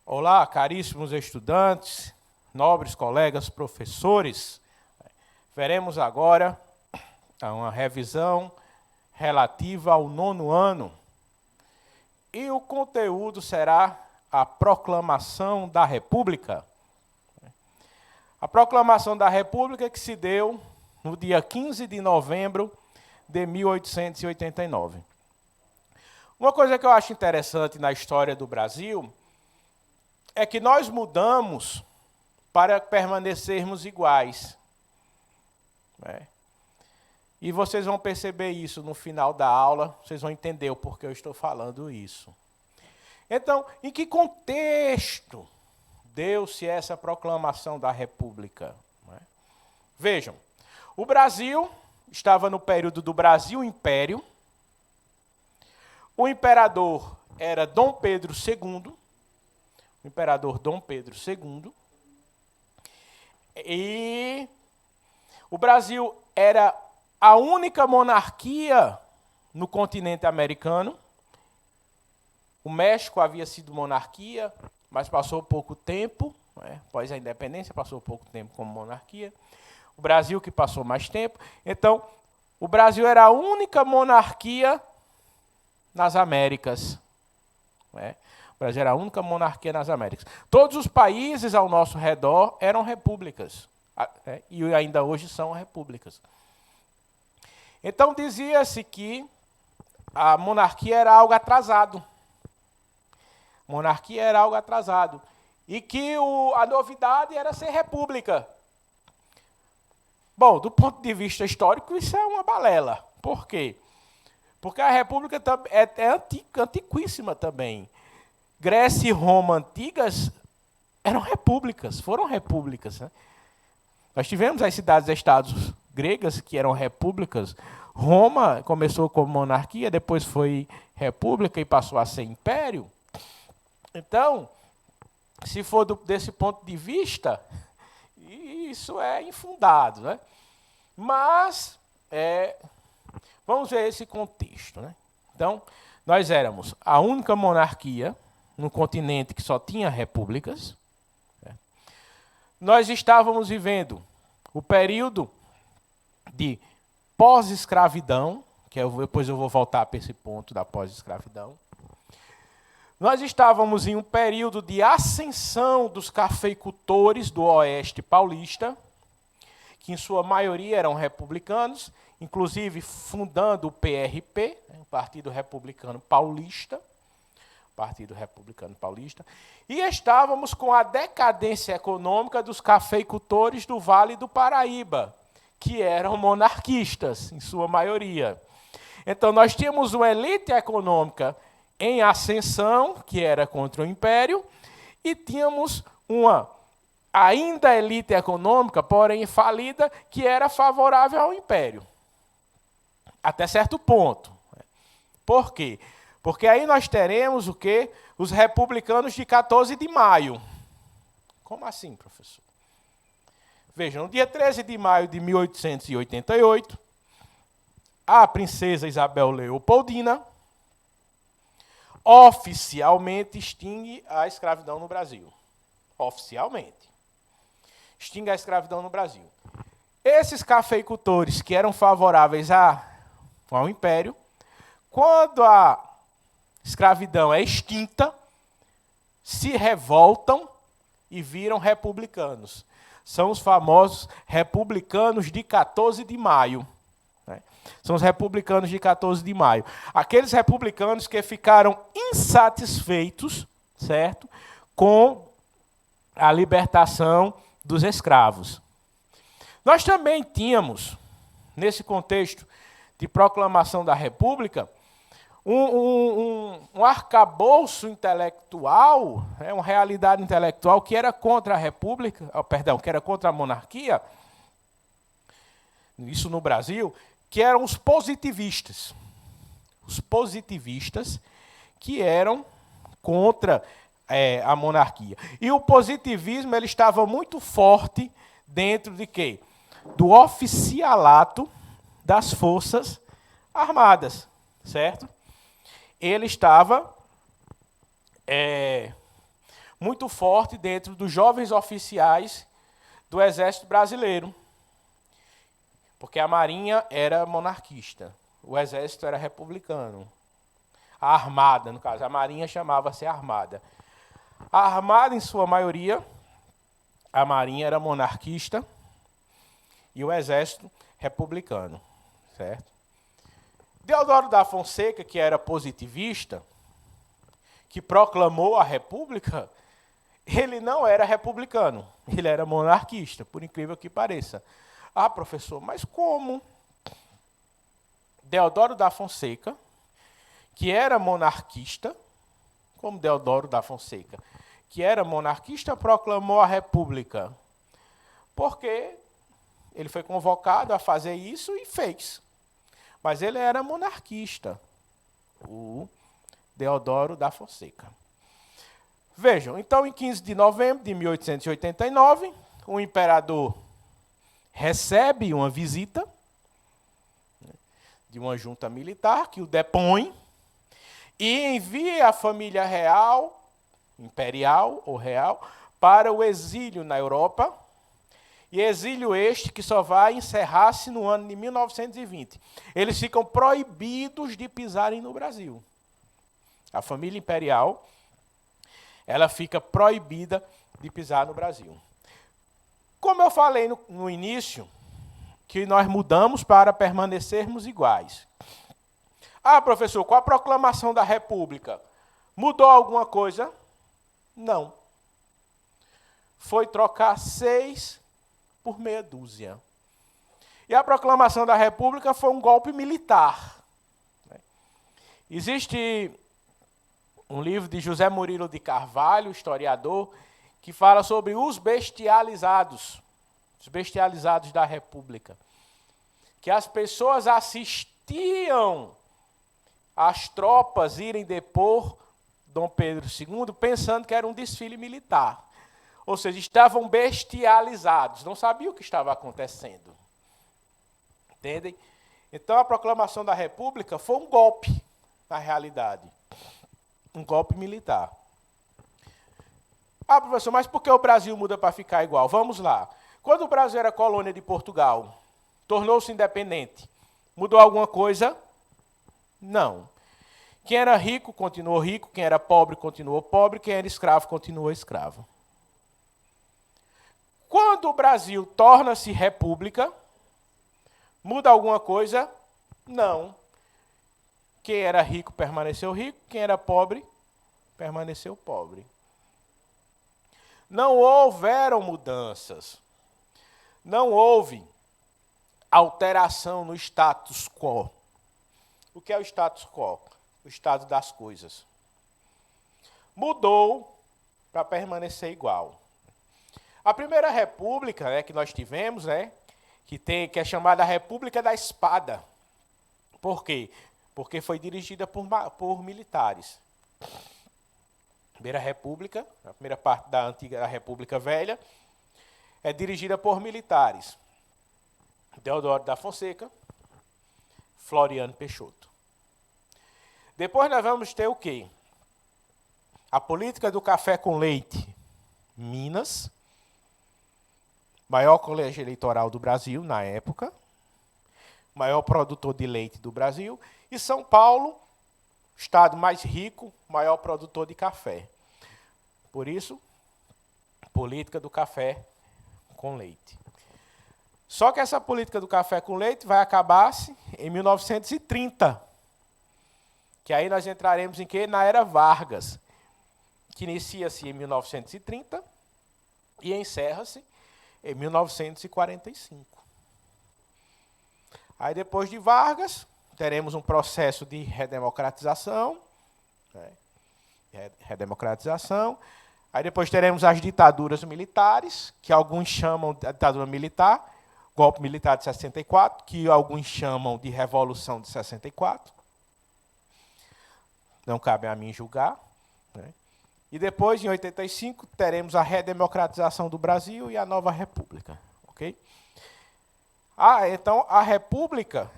Olá, caríssimos estudantes, nobres colegas, professores. Veremos agora uma revisão relativa ao 9º ano. E o conteúdo será a Proclamação da República. A Proclamação da República que se deu no dia 15 de novembro de 1889. Uma coisa que eu acho interessante na história do Brasil é que nós mudamos para permanecermos iguais. E vocês vão perceber isso no final da aula, vocês vão entender o porquê eu estou falando isso. Então, em que contexto deu-se essa proclamação da República? Vejam, o Brasil estava no período do Brasil Império, o imperador era Dom Pedro II, o imperador Dom Pedro II, e o Brasil era a única monarquia no continente americano. O México havia sido monarquia, mas passou pouco tempo, após a independência, passou pouco tempo como monarquia. O Brasil que passou mais tempo. Então, o Brasil era a única monarquia nas Américas. O Brasil era a única monarquia nas Américas. Todos os países ao nosso redor eram repúblicas. E ainda hoje são repúblicas. Então, dizia-se que a monarquia era algo atrasado. Monarquia era algo atrasado. E que a novidade era ser república. Bom, do ponto de vista histórico, isso é uma balela. Por quê? Porque a república é antiquíssima também. Grécia e Roma antigas eram repúblicas, foram repúblicas. Nós tivemos as cidades-estados gregas que eram repúblicas. Roma começou como monarquia, depois foi república e passou a ser império. Então, se for desse ponto de vista, isso é infundado. Mas, vamos ver esse contexto. Então, nós éramos a única monarquia num continente que só tinha repúblicas. Nós estávamos vivendo o período de pós-escravidão, que depois eu vou voltar para esse ponto da pós-escravidão. Nós estávamos em um período de ascensão dos cafeicultores do Oeste paulista, que em sua maioria eram republicanos, inclusive fundando o PRP, o Partido Republicano Paulista, e estávamos com a decadência econômica dos cafeicultores do Vale do Paraíba, que eram monarquistas, em sua maioria. Então, nós tínhamos uma elite econômica em ascensão, que era contra o Império, e tínhamos uma ainda elite econômica, porém falida, que era favorável ao Império. Até certo ponto. Por quê? Porque aí nós teremos o quê? Os republicanos de 14 de maio. Como assim, professor? Vejam, no dia 13 de maio de 1888, a princesa Isabel Leopoldina oficialmente extingue a escravidão no Brasil. Oficialmente. Extingue a escravidão no Brasil. Esses cafeicultores que eram favoráveis ao Império, quando a escravidão é extinta, se revoltam e viram republicanos. São os famosos republicanos de 14 de maio. São os republicanos de 14 de maio. Aqueles republicanos que ficaram insatisfeitos, certo, com a libertação dos escravos. Nós também tínhamos, nesse contexto de proclamação da República, um arcabouço intelectual, uma realidade intelectual que era contra a República, que era contra a monarquia, isso no Brasil, que eram os positivistas. Os positivistas que eram contra a monarquia. E o positivismo ele estava muito forte dentro de quê? Do oficialato das Forças Armadas, certo? Ele estava muito forte dentro dos jovens oficiais do Exército Brasileiro. Porque a Marinha era monarquista, o Exército era republicano. A Armada, no caso, a Marinha chamava-se Armada. A Armada, em sua maioria, a Marinha era monarquista e o Exército republicano, certo? Deodoro da Fonseca, que era positivista, que proclamou a República, ele não era republicano, ele era monarquista, por incrível que pareça. Ah, professor, mas como? Deodoro da Fonseca, que era monarquista, como Deodoro da Fonseca, que era monarquista, proclamou a República, porque ele foi convocado a fazer isso e fez. Mas ele era monarquista, o Deodoro da Fonseca. Vejam, então, em 15 de novembro de 1889, o imperador recebe uma visita de uma junta militar que o depõe e envia a família real, imperial ou real, para o exílio na Europa, e exílio este que só vai encerrar-se no ano de 1920. Eles ficam proibidos de pisarem no Brasil. A família imperial, ela fica proibida de pisar no Brasil. Como eu falei no início, que nós mudamos para permanecermos iguais. Ah, professor, com a proclamação da República, mudou alguma coisa? Não. Foi trocar 6 por meia dúzia. E a proclamação da República foi um golpe militar. Existe um livro de José Murilo de Carvalho, historiador, que fala sobre os bestializados da República. Que as pessoas assistiam às tropas irem depor Dom Pedro II, pensando que era um desfile militar. Ou seja, estavam bestializados, não sabiam o que estava acontecendo. Entendem? Então, a proclamação da República foi um golpe, na realidade. Um golpe militar. Ah, professor, mas por que o Brasil muda para ficar igual? Vamos lá. Quando o Brasil era colônia de Portugal, tornou-se independente, mudou alguma coisa? Não. Quem era rico, continuou rico. Quem era pobre, continuou pobre. Quem era escravo, continuou escravo. Quando o Brasil torna-se república, muda alguma coisa? Não. Quem era rico permaneceu rico, quem era pobre permaneceu pobre. Não houveram mudanças. Não houve alteração no status quo. O que é o status quo? O estado das coisas. Mudou para permanecer igual. A primeira república, que nós tivemos, que é chamada República da Espada. Por quê? Porque foi dirigida por militares. A primeira república, a primeira parte da antiga República Velha, é dirigida por militares. Deodoro da Fonseca, Floriano Peixoto. Depois nós vamos ter o quê? A política do café com leite. Minas, maior colégio eleitoral do Brasil na época, maior produtor de leite do Brasil, e São Paulo, estado mais rico, maior produtor de café. Por isso, política do café com leite. Só que essa política do café com leite vai acabar-se em 1930, que aí nós entraremos em quê? Na Era Vargas, que inicia-se em 1930 e encerra-se em 1945. Aí, depois de Vargas, teremos um processo de redemocratização. Redemocratização. Aí, depois, teremos as ditaduras militares, que alguns chamam de ditadura militar, golpe militar de 64, que alguns chamam de Revolução de 64. Não cabe a mim julgar. E depois, em 85, teremos a redemocratização do Brasil e a nova república. Ok? Então, a república,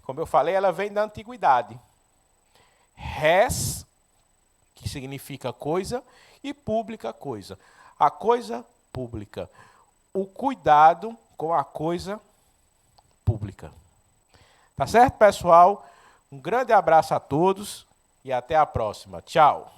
como eu falei, ela vem da antiguidade. Res que significa coisa, e pública, coisa. A coisa pública. O cuidado com a coisa pública. Tá certo, pessoal? Um grande abraço a todos e até a próxima. Tchau.